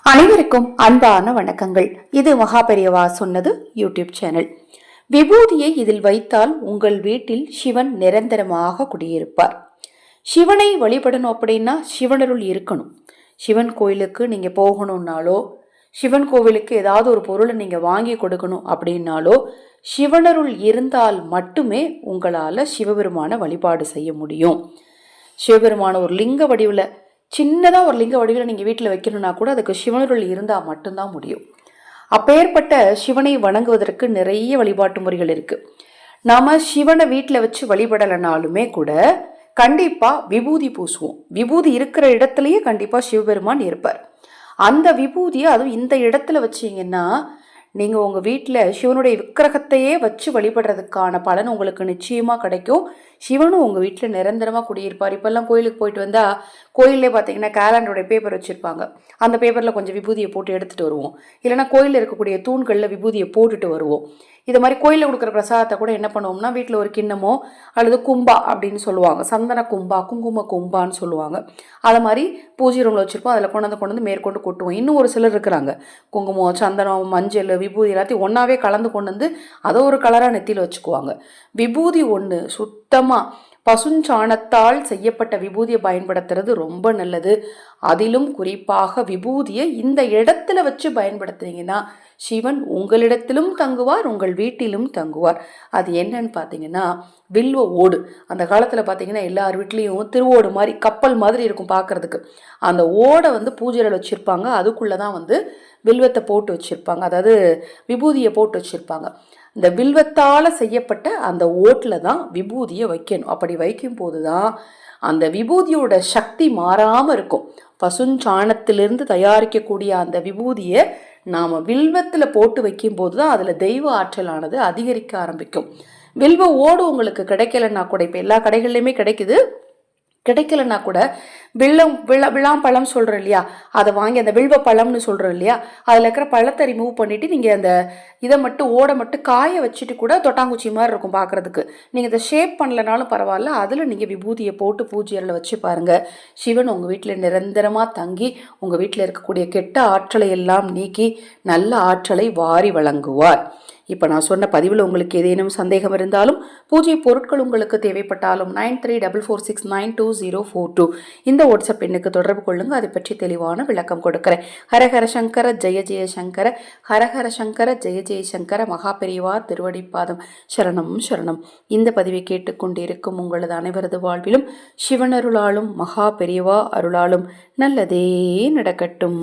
அனைவருக்கும் அன்பான வணக்கங்கள். இது மகாபெரியவா சொன்னது யூடியூப் சேனல். விபூதியை இதில் வைத்தால் உங்கள் வீட்டில் சிவன் நிரந்தரமாக குடியிருப்பார். சிவனை வழிபடணும் அப்படின்னா சிவனருள் இருக்கணும். சிவன் கோயிலுக்கு நீங்க போகணும்னாலோ, சிவன் கோவிலுக்கு ஏதாவது ஒரு பொருளை நீங்க வாங்கி கொடுக்கணும் அப்படின்னாலோ, சிவனருள் இருந்தால் மட்டுமே உங்களால சிவபெருமான வழிபாடு செய்ய முடியும். சிவபெருமான ஒரு லிங்க வடிவில், சின்னதாக ஒரு லிங்க வடிவில் நீங்கள் வீட்டில் வைக்கணும்னா கூட அதுக்கு சிவனருள் இருந்தால் மட்டும்தான் முடியும். அப்பேற்பட்ட சிவனை வணங்குவதற்கு நிறைய வழிபாட்டு முறைகள் இருக்குது. நாம் சிவனை வீட்டில் வச்சு வழிபடலைனாலுமே கூட கண்டிப்பாக விபூதி பூசுவோம். விபூதி இருக்கிற இடத்துலையே கண்டிப்பாக சிவபெருமான் இருப்பார். அந்த விபூதியை அதுவும் இந்த இடத்துல வச்சிங்கன்னா நீங்கள் உங்கள் வீட்டில் சிவனுடைய விக்கிரகத்தையே வச்சு வழிபடுறதுக்கான பலன் உங்களுக்கு நிச்சயமாக கிடைக்கும். சிவனும் உங்கள் வீட்டில் நிரந்தரமாக குடியிருப்பார். இப்போல்லாம் கோயிலுக்கு போயிட்டு வந்தால் கோயிலே பார்த்தீங்கன்னா கேலண்டருடைய பேப்பர் வச்சுருப்பாங்க. அந்த பேப்பரில் கொஞ்சம் விபூதியை போட்டு எடுத்துகிட்டு வருவோம். இல்லைனா கோயிலில் இருக்கக்கூடிய தூண்களில் விபூதியை போட்டுட்டு வருவோம். இது மாதிரி கோயிலில் கொடுக்குற பிரசாதத்தை கூட என்ன பண்ணுவோம்னா வீட்டில் ஒரு கிண்ணமோ அல்லது கும்பா அப்படின்னு சொல்லுவாங்க, சந்தன கும்பா, குங்கும கும்பான்னு சொல்லுவாங்க. அதை மாதிரி பூஜை ரூமில் வச்சுருப்போம். அதில் கொண்டு வந்து மேற்கொண்டு கொட்டுவோம். இன்னும் ஒரு சிலர் இருக்கிறாங்க, குங்குமம், சந்தனம், மஞ்சள், விபூதி எல்லாத்தையும் ஒன்றாவே கலந்து கொண்டு வந்து அதை ஒரு கலராக நெத்தியில் வச்சுக்குவாங்க. விபூதி ஒன்று சுத்தமாக பசுஞ்சாணத்தால் செய்யப்பட்ட விபூதியை பயன்படுத்துறது ரொம்ப நல்லது. அதிலும் குறிப்பாக விபூதியை இந்த இடத்துல வச்சு பயன்படுத்துனீங்கன்னா சிவன் உங்களிடத்திலும் தங்குவார், உங்கள் வீட்டிலும் தங்குவார். அது என்னன்னு பார்த்தீங்கன்னா வில்வ ஓடு. அந்த காலத்தில் பார்த்தீங்கன்னா எல்லார் வீட்லேயும் திருவோடு மாதிரி கப்பல் மாதிரி இருக்கும் பார்க்குறதுக்கு. அந்த ஓடை பூஜையில் வச்சுருப்பாங்க. அதுக்குள்ளே தான் வில்வத்தை போட்டு வச்சுருப்பாங்க, அதாவது விபூதியை போட்டு வச்சுருப்பாங்க. இந்த வில்வத்தால் செய்யப்பட்ட அந்த ஓட்டில் தான் விபூதியை வைக்கணும். அப்படி வைக்கும் போது தான் அந்த விபூதியோட சக்தி மாறாமல் இருக்கும். பசுஞ்சாணத்திலிருந்து தயாரிக்கக்கூடிய அந்த விபூதியை நாம் வில்வத்தில் போட்டு வைக்கும்போது தான் அதில் தெய்வ ஆற்றலானது அதிகரிக்க ஆரம்பிக்கும். வில்வ ஓடு உங்களுக்கு கிடைக்கலன்னா கூட, இப்போ எல்லா கடைகள்லையுமே கிடைக்குது, கிடைக்கலன்னா கூட விழாம்பழம் சொல்கிறோம் இல்லையா, அதை வாங்கி அந்த வில்வ பழம்னு சொல்கிறோம் இல்லையா, அதில் இருக்கிற பழத்தை ரிமூவ் பண்ணிவிட்டு நீங்கள் அந்த இதை மட்டும் ஓடை மட்டும் காய வச்சுட்டு கூட தொட்டாங்குச்சி மாதிரி இருக்கும் பார்க்குறதுக்கு. நீங்கள் இதை ஷேப் பண்ணலனாலும் பரவாயில்ல, அதில் நீங்கள் விபூதியை போட்டு பூஜையில் வச்சு பாருங்கள். சிவன் உங்கள் வீட்டில் நிரந்தரமாக தங்கி உங்கள் வீட்டில் இருக்கக்கூடிய கெட்ட ஆற்றலை எல்லாம் நீக்கி நல்ல ஆற்றலை வாரி வழங்குவார். இப்போ நான் சொன்ன பதிவில் உங்களுக்கு ஏதேனும் சந்தேகம் இருந்தாலும், பூஜை பொருட்கள் உங்களுக்கு தேவைப்பட்டாலும் 9344692042 இந்த வாட்ஸ்அப் எண்ணுக்கு தொடர்பு கொள்ளுங்க. அதை பற்றி தெளிவான விளக்கம் கொடுக்குறேன். ஹரஹர சங்கர ஜெய ஜெயசங்கர, ஹரஹர சங்கர ஜெய ஜெயசங்கர. மகாபெரிவா திருவடிப்பாதம் சரணம் சரணம். இந்த பதிவை கேட்டுக்கொண்டிருக்கும் உங்களது அனைவரது வாழ்விலும் சிவனருளாலும் மகாபெரிவா அருளாலும் நல்லதே நடக்கட்டும்.